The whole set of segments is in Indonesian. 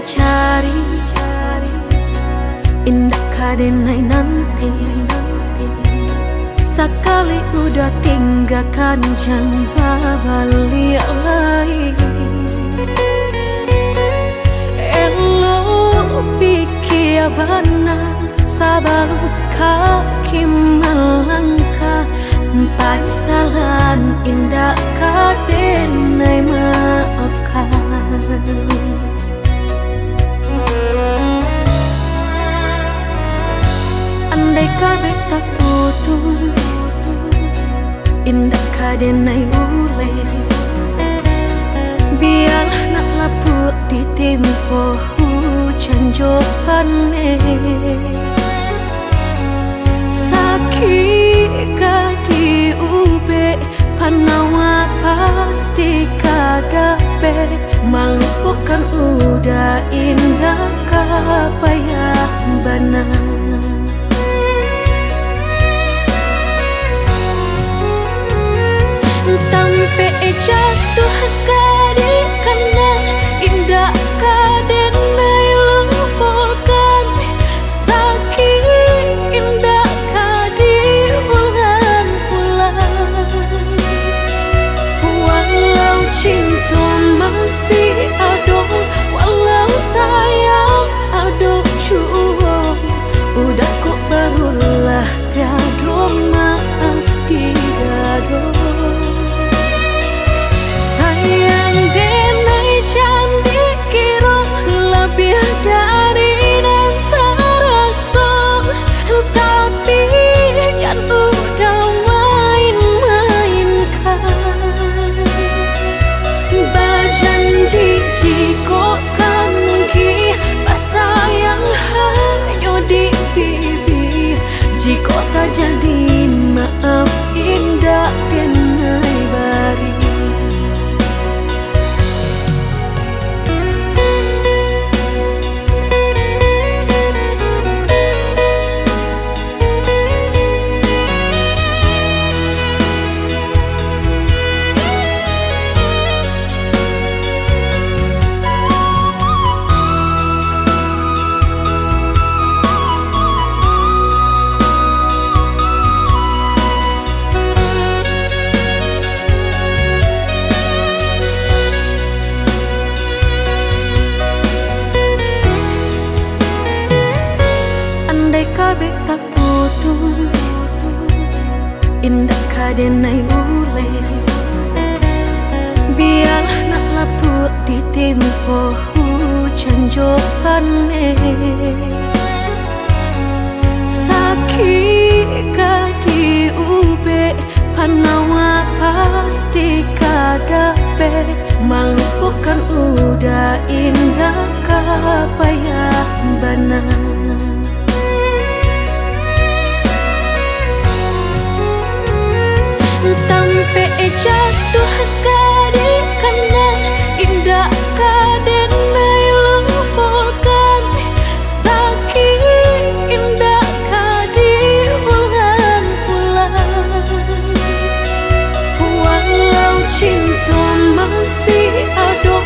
mencari indah kadenai nanti. Sekali udah tinggalkan jangan balik lagi. Elo pikir benar sabar kaki melangkah. Paisalan indah kadenai maafkan. Andai kabeh tak putus, indah kadenai ule. Biarlah nak laput di tempo hujan jopane. Sakit kadi ube panawa pasti kadape. Melupakan udah indah kapayah benar. Tampe jatuh kadi kena indah kadenai lupakan. Sakit indah kadi ulang-ulang. Walau cinta masih ada, walau sayang ada jua, udah kok barulah tiada maaf tidak. Jika tak jadi maaf indah kenai bari. Kabeh tak putus, indah kadenai ule. Biarlah nak laput di tempo hujan jopane. Sakit kadi ube panawa pasti kadape. Melupakan udah indah kapayah benar. Tampe jatuh kadi kena indah kadenai lupakan. Sakit indah kadi ulang-ulang. Walau cinta masih ada,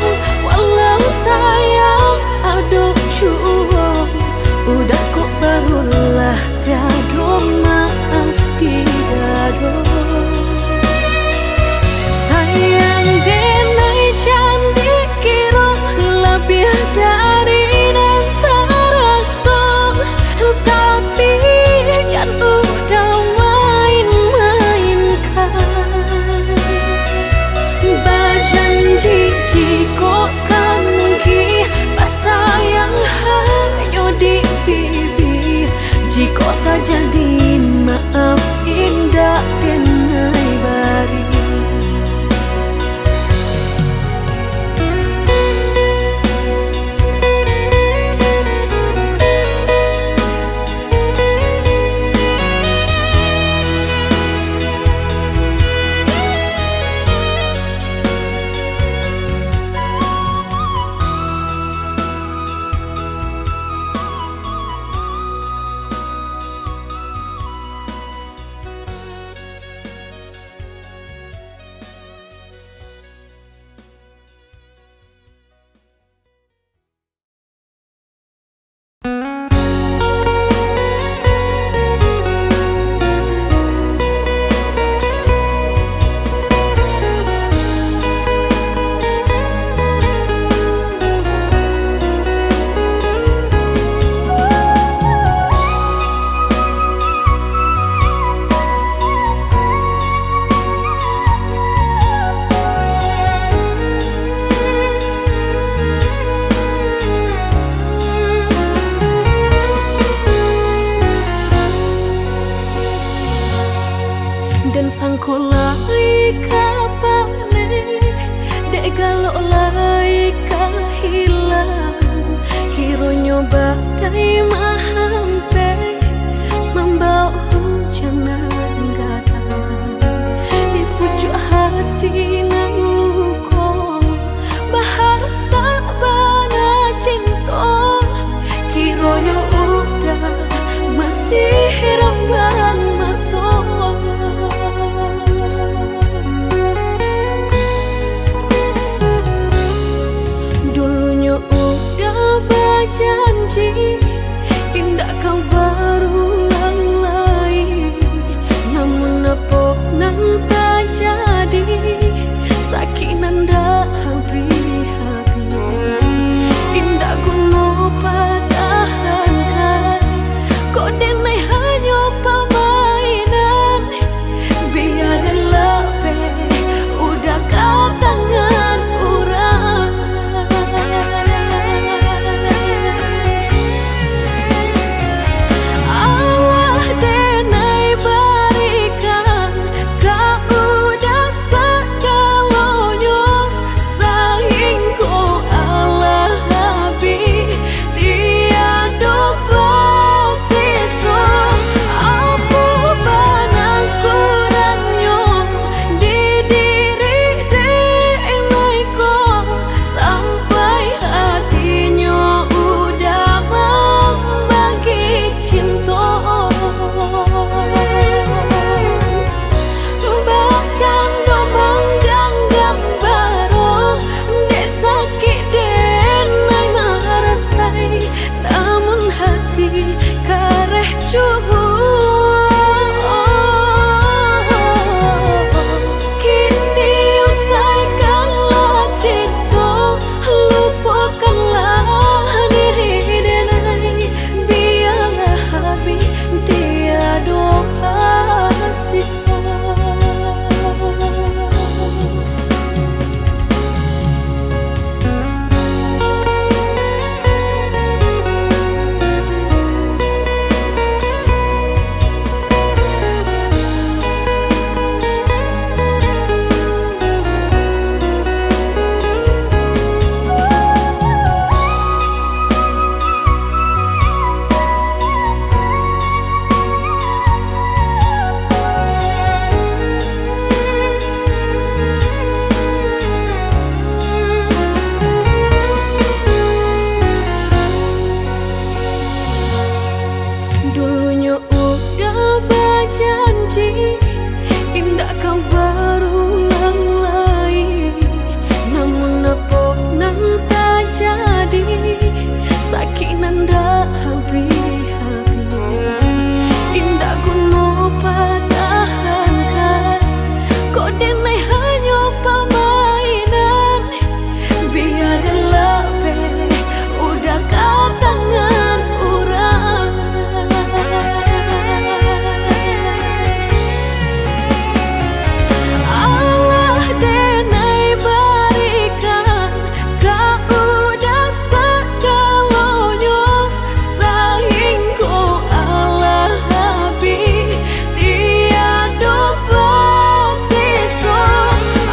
walau sayang ada jua, udah kok barulah tiada maaf tidak. Dari antara so, tapi jangan udah main-mainkan. Berjanji jika kamu sayang hanya di bibir. Jika tak jadi maaf indah kenai bari. dan sangkolai kapane dek galok lai kahilang hironyo badai mahampe membawa hujanan gadang di pucuk hati nan luko bahar sabana cinta hironyo udah masih rambang mato. Dulunya udah berjanji indah kau berulang lagi, namun apa nan tak jadi sakit nanda habis-habis indah kuno padahankan kau denai hanya permainan biar lebih udah kau tangan orang. Allah denai berikan kau udah segalanya saing kau Allah habis tiada bersisa apa banang kurangnya di diri denai kau sampai hatinya udah membagi cinta. Bercanda manggang gambar dek sakit denai marasai namun hati kareh cubu kini usaikanlah cinta lupakanlah diri denai biarlah habis tiada sisa. Dulunya udah berjanji indah kau berulang lagi, namun apa nan tak jadi sakit nanda habis-habis indah kuno padahankan kau denai hanya permainan biar lebih udah kau tangan orang. Allah denai berikan kau udah segalanya saing kau Allah habis tiada bersisa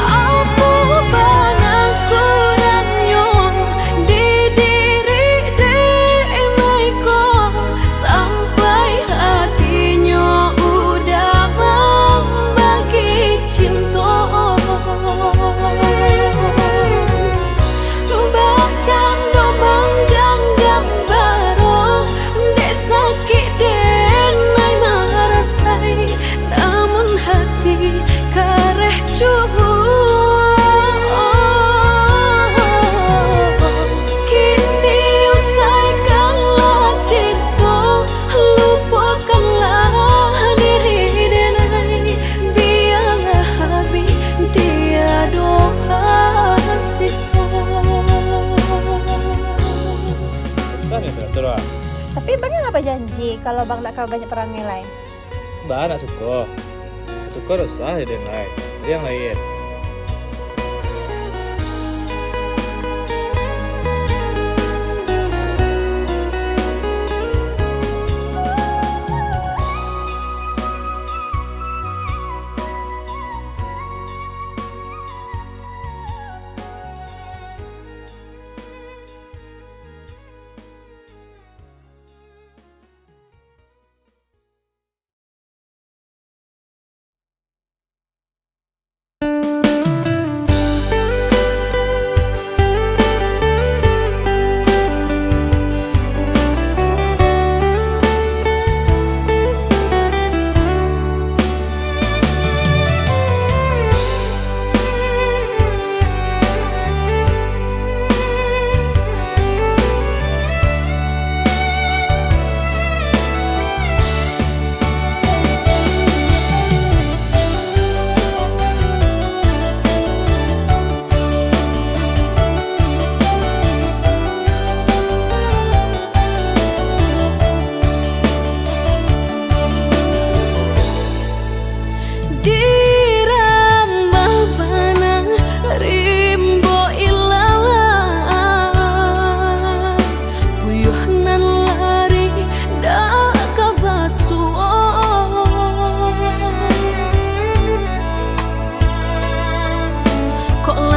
apa banang kurangnya di diri denai kau sampai hatinya udah membagi cinta. Bercanda manggang gambar dek sakit denai marasai namun hati kareh cubu kini usaikanlah cinta lupakanlah diri denai biarlah habis tiada sisa. Susah nih teratur lah. Tapi bang apa janji kalau bang tak kau banyak peran nilai? Mbak nak suka usah ya dan lain. Jadi yang lain.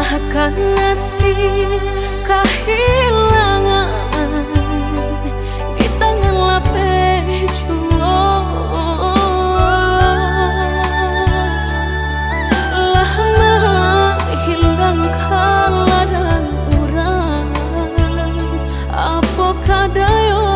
akan nasib kehilangan di tangan lapeh juang. Lah menghilangkan ladang urang apa kadayo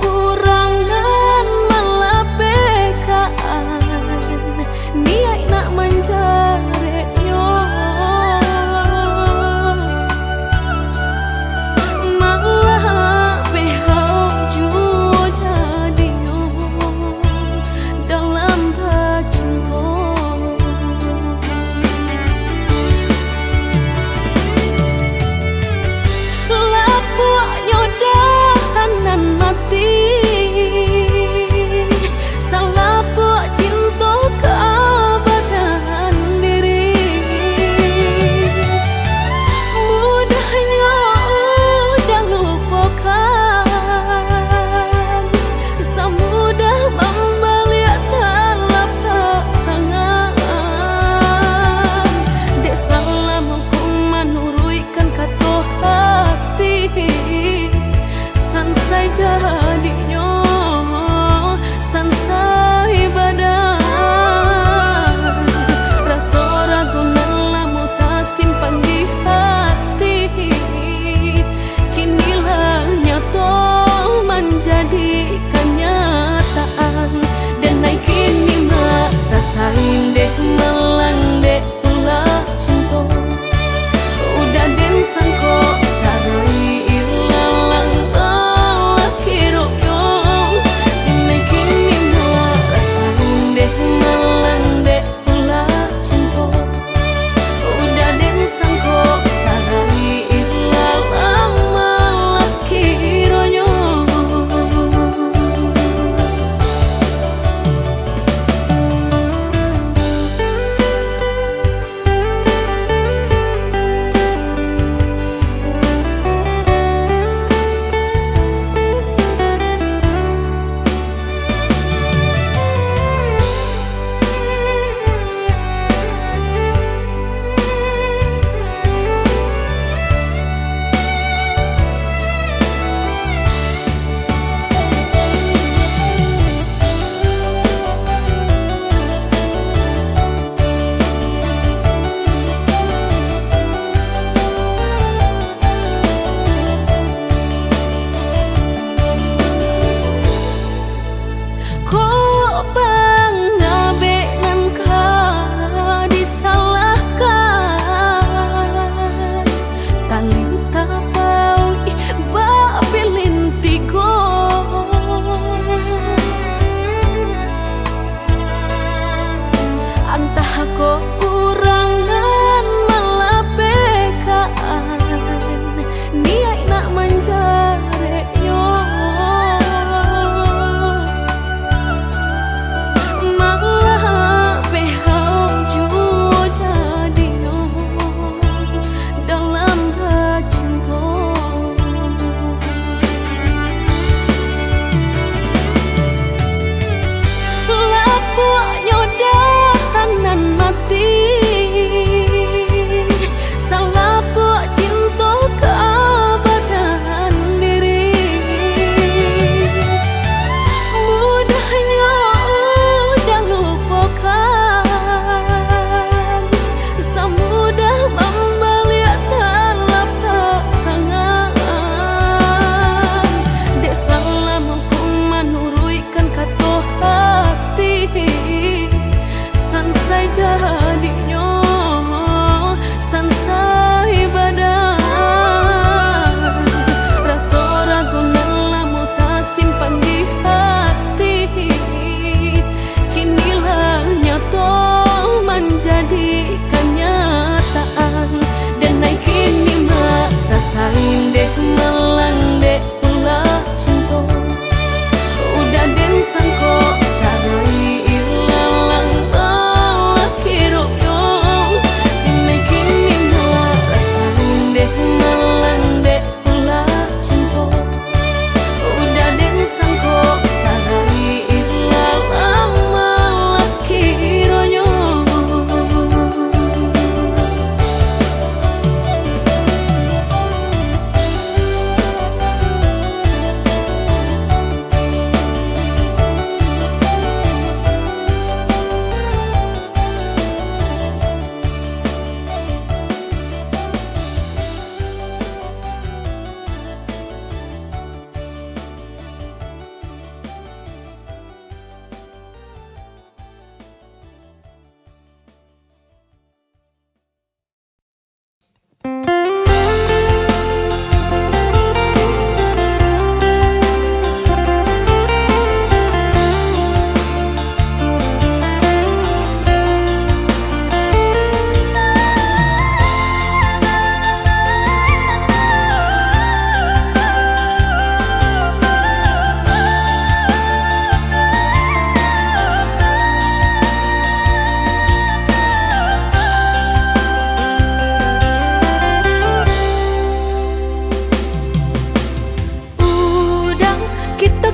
kurangan malapekaan niai nak menjaretnya malah behau jua jadinya dalam cinta. Lapuknya dahanan mati salapuk cinta keabadian diri. Mudahnya udah lupakan semudah membalik telapak tangan. Dek salah mampu menurutkan kata hati sansai jadinya sansai badan rasa ragu lamu tak simpan di hati kinilah nyata menjadi kenyataan dan naik kini mak rasain deh melang deh ulah cinta udah den sangko sarai ilalang balak hirup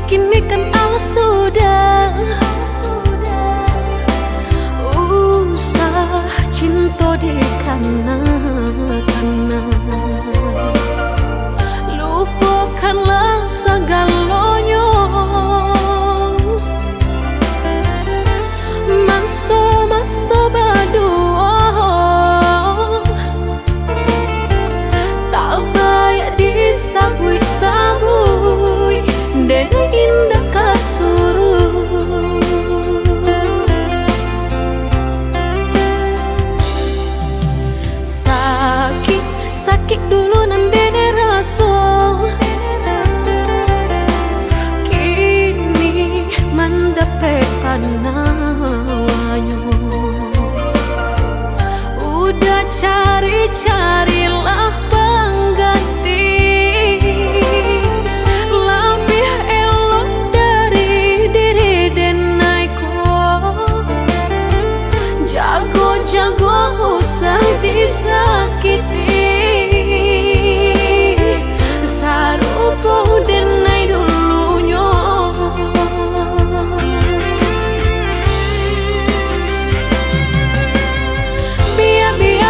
kini kan Allah sudah usah cinta di kana-kana. Lupakanlah segalanya, masa-masa berdua tak baik disabui-sabui dan indah kasuruh. Sakit dulu nan dene rasa, kini mendapat panawanya. Udah cari-carilah pengganti lebih elok dari diri denaiku. Jago-jago usah disakiti, sarupo denai dulunya.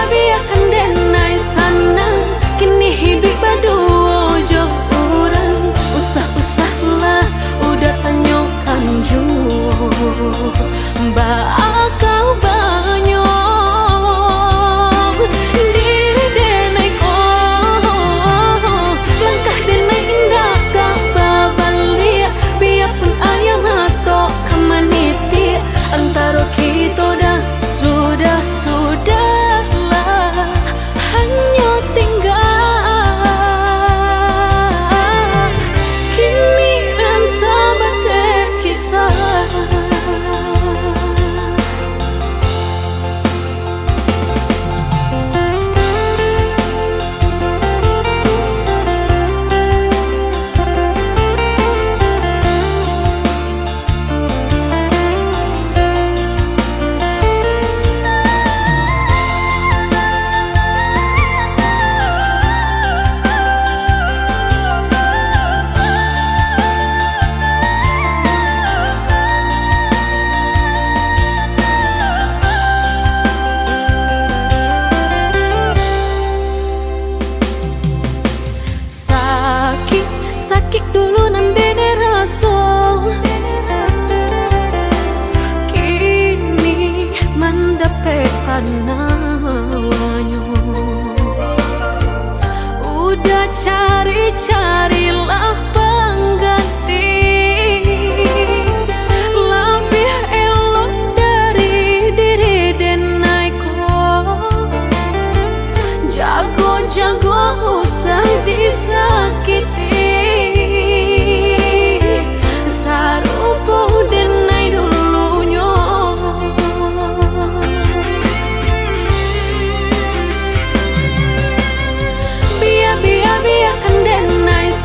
Biarkan denai sana, kini hidup berdua jauh orang. Usah-usahlah udah tanyakan jua, bakal banyak diri denai ko. Langkah denai indah gak babalik, biarpun ayam atau kemaniti. Antara kita dah sudahlah hanya tinggal kini dan sahabat kisah. Sakit dulu nan dene rasa, kini mendapat panawanya. Udah cari-carilah pengganti lebih elok dari diri denaiku. Jago-jago usah disakiti, sarupo denai dulunya. Biarkan denai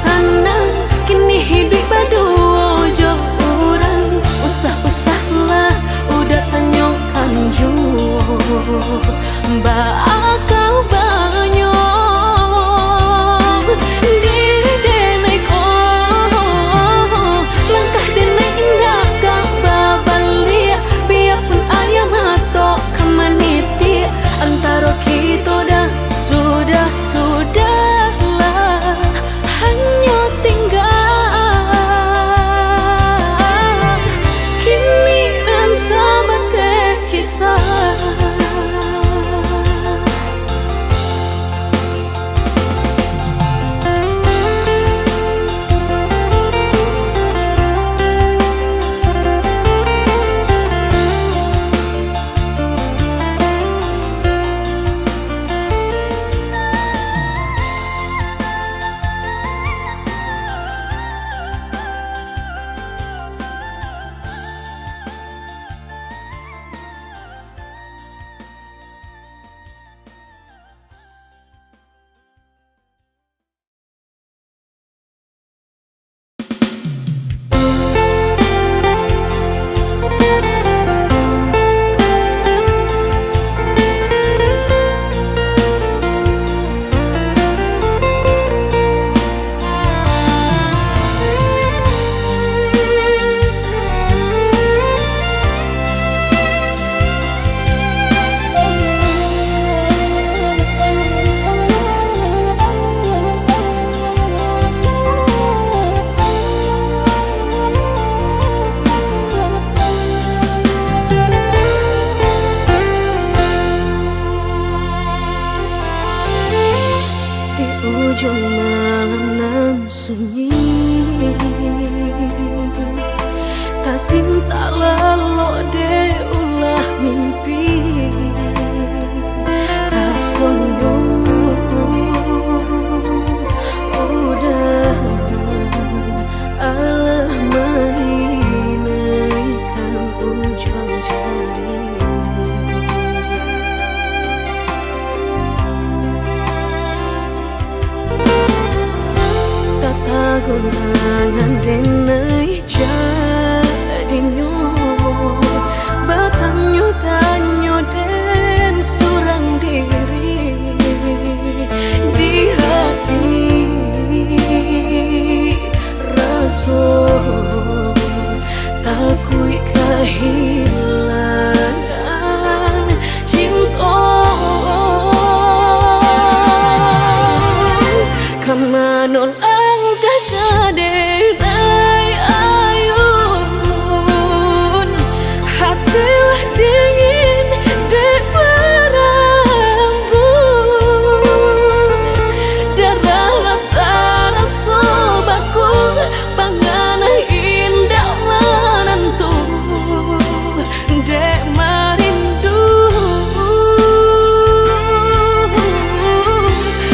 Cinta lalu de ulah mimpi Kasoyong udah Allah menginaikan ujung jari Tata gulangan denai jadinya Batanyo tanyo den surang diri Di hati rasa takui kehilangan cinta Kamanol ang kakaderay ayun Hatilah dingin di perambun Darahlah terasa bakul Panganah indah menentu Dek marindu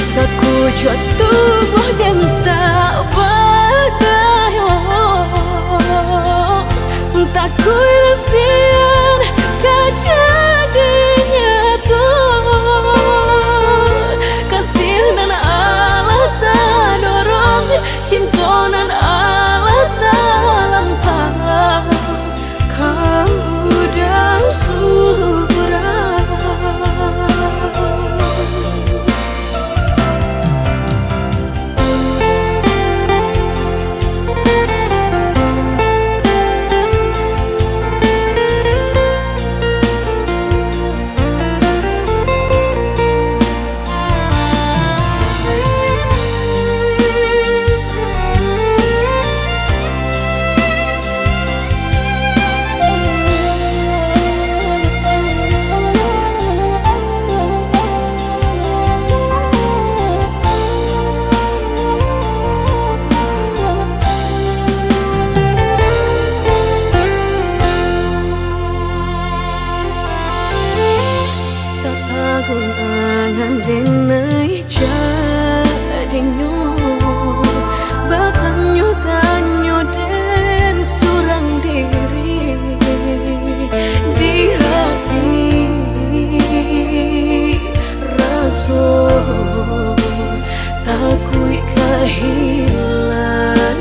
Sekujur tubuh dan tak berdaya Tak kuisian kejadinya tuh Kasih dan Allah tak dorong Cinta dan Allah tak lampau Kau udah surah Gulangan denai jadinya Batanyo tanyo den surang diri Di hati rasa takui kehilangan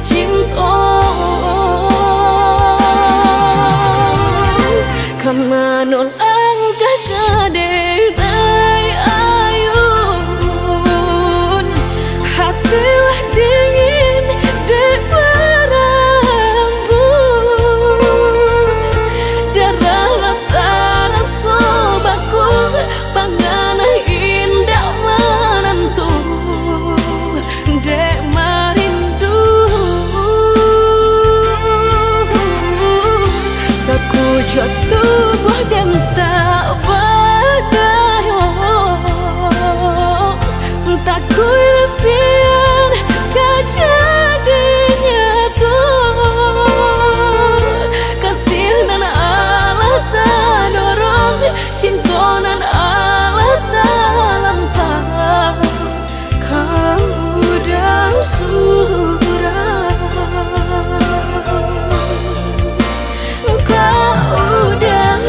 cinta Kamanol kakaderay ayun Hatilah dingin di perambun Darahlah terasa bakul Panganah indah menentu Dek marindu Sekujur tubuh dan tak berdaya Tak kuisian kejadinya tuh Kasih dan Allah tak dorong Cinta dan Allah tak lampau Kau udah surah Kau udah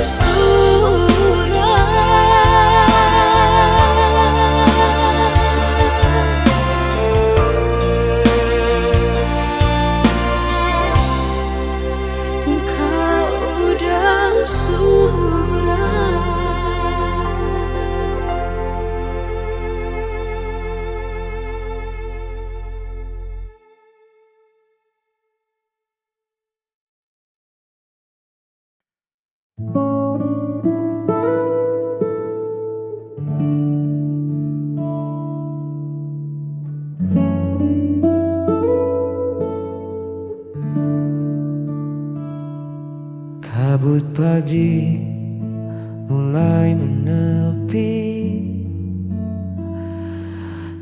Kabut pagi mulai menepi,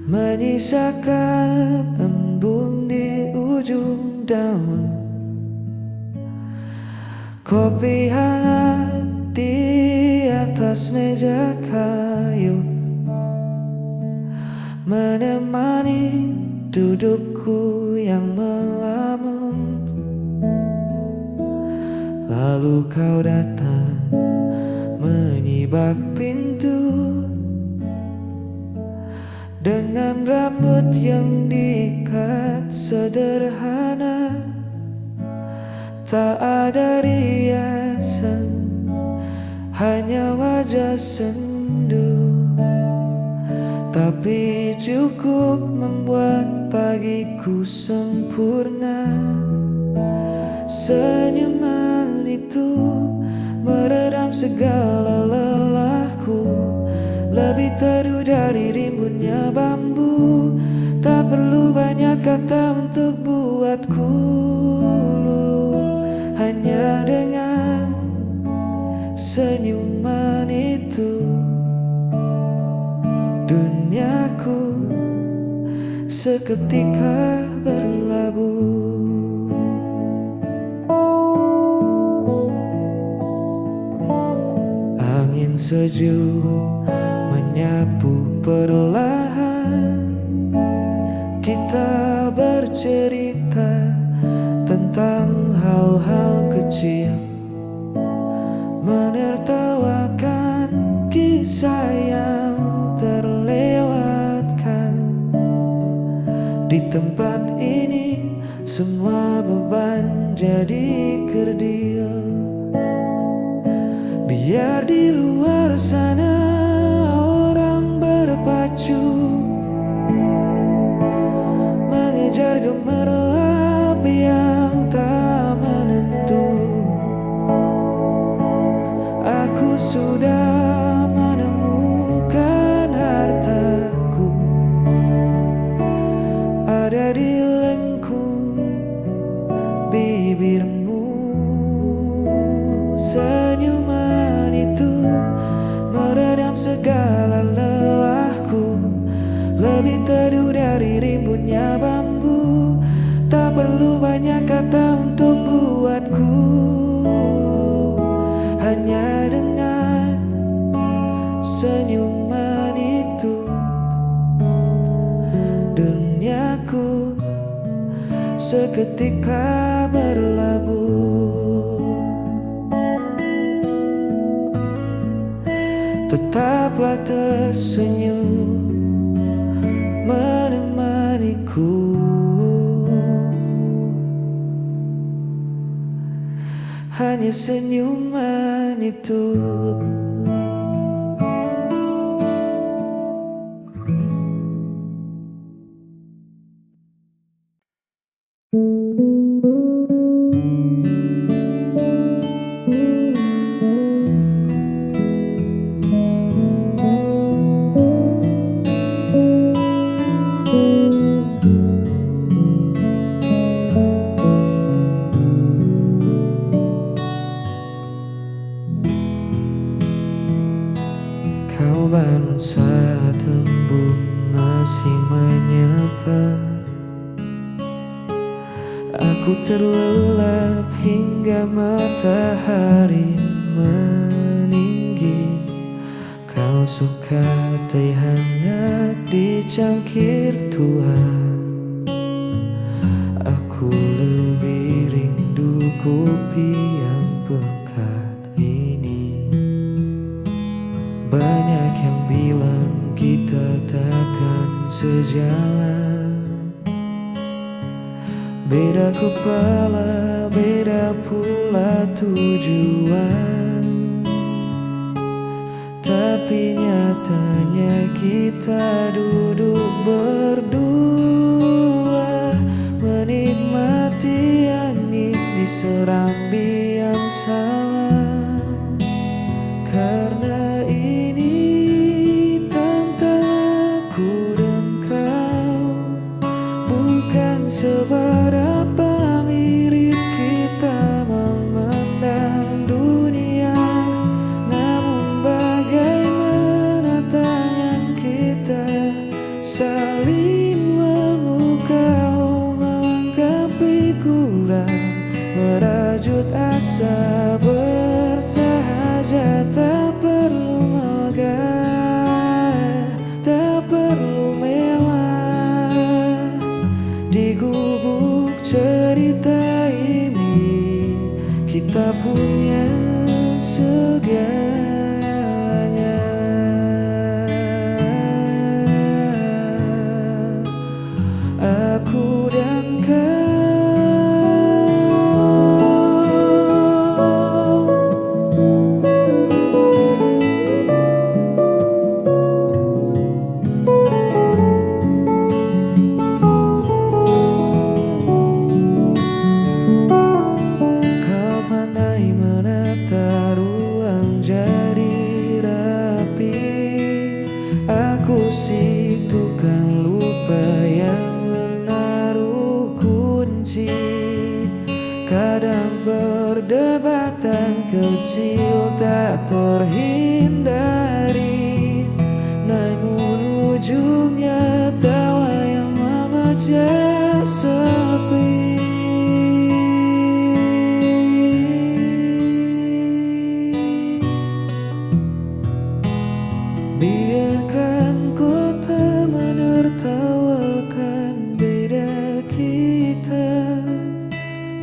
menyisakan embun di ujung daun. Kopi hangat di atas meja kayu menemani dudukku yang melamun. Lalu kau datang menyibak pintu dengan rambut yang diikat sederhana, tak ada riasan, hanya wajah sendu, tapi cukup membuat pagiku sempurna. Senyuman itu meredam segala lelahku, lebih teduh dari rimbunnya bambu. Tak perlu banyak kata untuk buatku luluh, hanya dengan senyuman itu duniaku seketika berlabuh. Angin sejuk menyapu perlahan, kita bercerita tentang hal-hal kecil, menertawakan kisah yang terlewatkan. Di tempat ini semua beban jadi kerdil. Biar di luar sana orang berpacu mengejar gemerlap yang tak menentu. Aku sudah menemukan hartaku, ada di lengkung bibirmu. Senyuman itu meredam segala lelahku, lebih teduh dari rimbunnya bambu. Tak perlu banyak kata untuk buatku, hanya dengan senyuman itu duniaku seketika berlabuh. Tetaplah tersenyum menemaniku, hanya senyuman itu. Kau baru saat embun masih menyapa, aku terlelap hingga matahari meninggi. Kau suka teh hangat di cangkir tua, aku lebih rindu kopi yang pekat ini. Banyak yang bilang kita takkan sejalan, beda kepala, beda pula tujuan. Tapi nyatanya kita duduk berdua, menikmati angin di serambi yang sama. Karena ini tentang aku dan kau, bukan seberapa mirip kita memandang dunia, namun bagaimana tangan kita saling memukau melengkapi kurang merajut asa bersahaja. Tak perlu megah, tak perlu mewah. Di gubuk cerita ini kita punya segalanya. Aku dan kau. Kau pandai menata ruang jadi rapi. Aku si tukang lupa yang menaruh kunci. Kadang perdebatan kecil tak terhindari, namun ujungnya tawa yang memecah sepi. Biarkan kota menertawakan beda kita.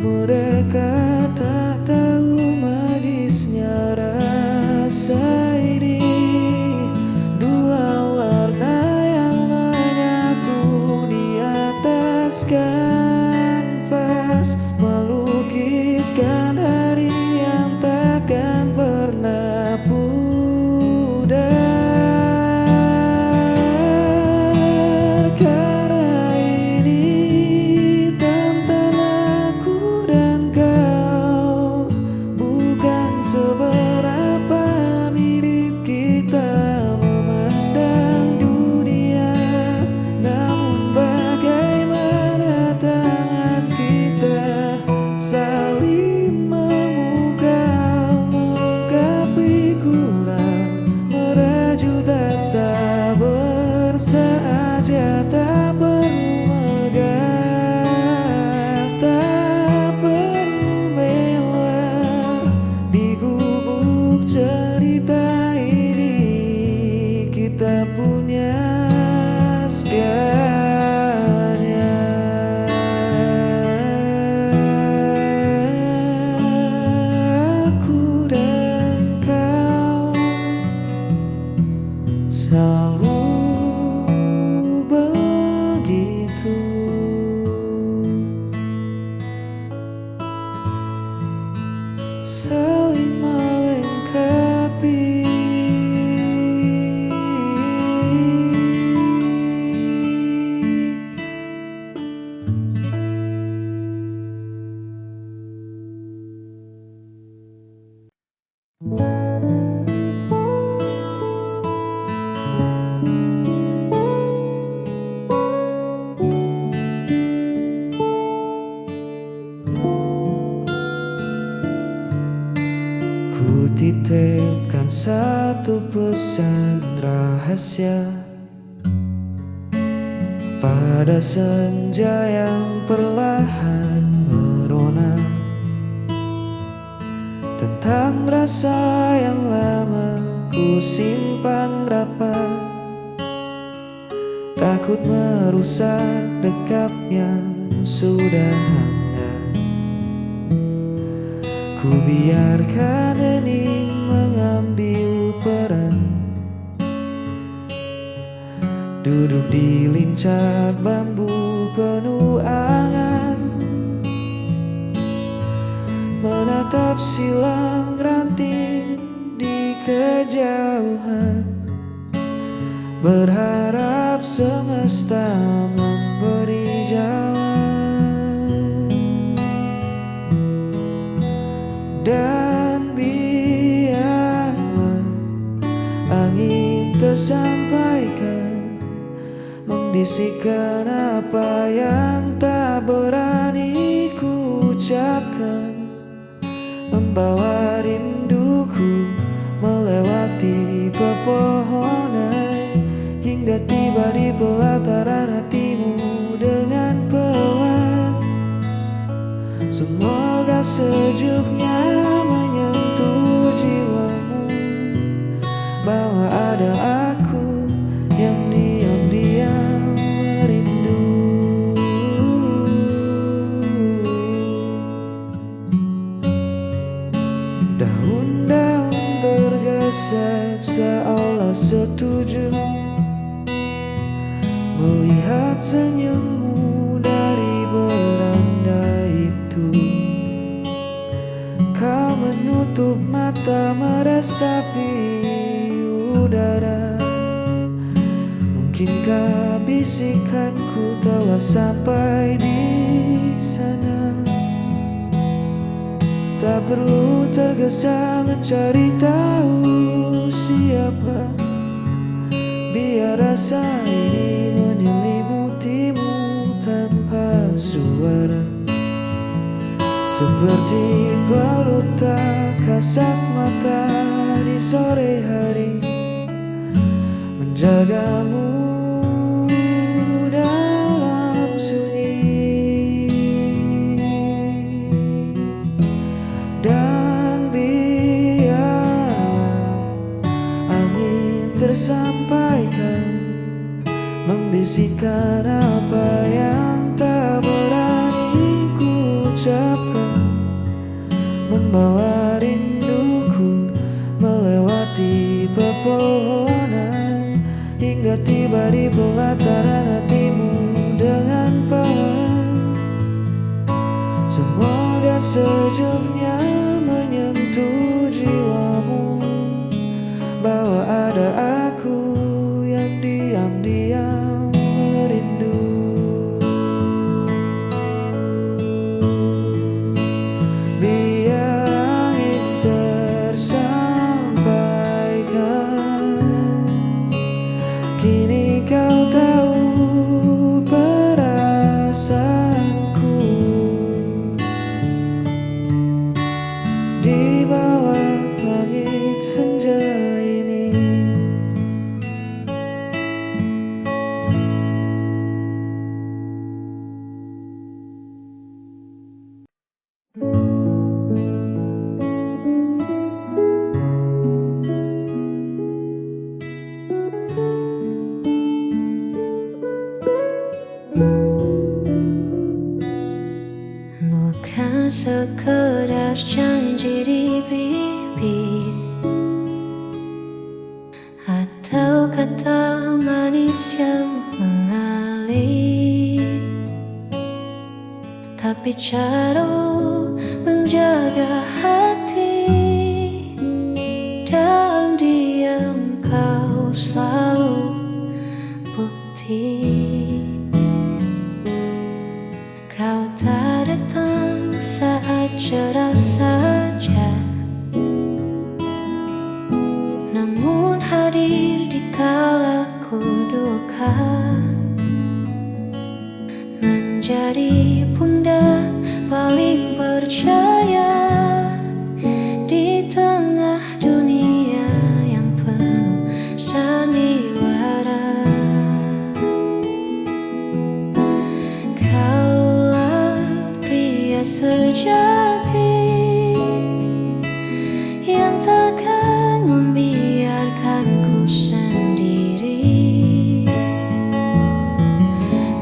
Mereka tak tahu manisnya rasa ini. Dua warna yang menyatu di atas kanvas, melukiskan hari yang takkan pernah pudar. Karena ini tanpa aku dan kau, bukan seberapa mirip kita memandang dunia. Namun bagaimana tangan kita saling memukau, melengkapi kurang, merajut asa bersahaja. Tak perlu megah, tak perlu mewah. Di gubuk cerita ini kita punya segalanya. Aku dan kau selalu begitu, saling melengkapi. Ku titipkan satu pesan rahasia pada senja yang perlahan merona, tentang rasa yang lama ku simpan rapat, takut merusak dekap yang sudah ada. Ku biarkan hening mengambil peran, duduk di lincah bambu penuh angan, menatap silang ranting di kejauhan, berharap semesta memberi jawaban. Dan biarlah angin tersampaikan, membisikkan apa yang tak berani ku ucapkan, membawa rinduku melewati pepohonan, hingga tiba di pelataran hatimu dengan pelan. Semoga sejuknya menyentuh jiwamu, bahwa ada aku yang diam-diam merindu. Daun-daun bergeser seolah setuju melihat senyummu dari beranda itu. Kau menutup mata meresapi udara. Mungkinkah bisikanku telah sampai di sana? Tak perlu tergesa mencari tahu siapa, biar rasa ini menyelimutimu tanpa suara. Seperti pelukan kasat mata di sore hari, menjagamu dalam sunyi. Dan biarlah angin tersampaikan, membisikkan apa yang tak berani ku ucapkan, membawa rinduku melewati pepohonan, hingga tiba di pelataran hatimu dengan pelan. Semoga sejuknya menyentuh jiwamu, bahwa ada aku yang diam-diam merindu. Biar angin tersampaikan, kini kau tahu perasaanku. Di bawah langit senja ini, bukan sekedar janji di bibir atau kata manis yang mengalir, tapi cara menjaga hati. Dalam diam kau selalu bukti. Kau tak datang saat cerah saja, namun hadir di kala ku duka, menjadi bunda paling percaya di tengah dunia yang penuh sandiwara. Sejati yang takkan membiarkanku sendiri.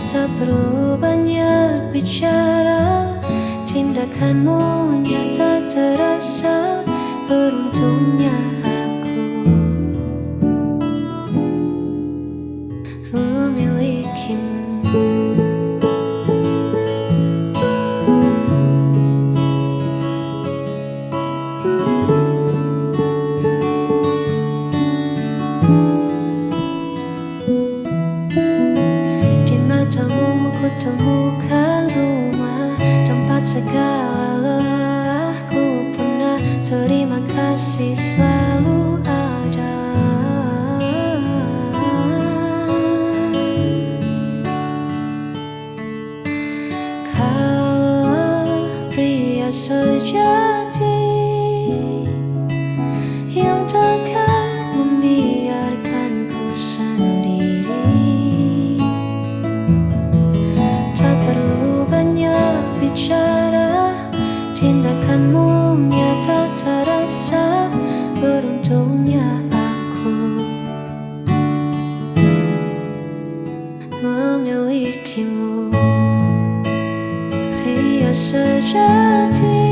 Tak perlu banyak bicara, tindakanmu nyata terasa. Beruntungnya aku memilikimu. Temukan rumah, tempat segala lelahku pernah. Terima kasih selalu ada. Kau pria sejati yang takkan membiarkanku sendiri. Tak perlu banyak bicara, tindakan pria sejati.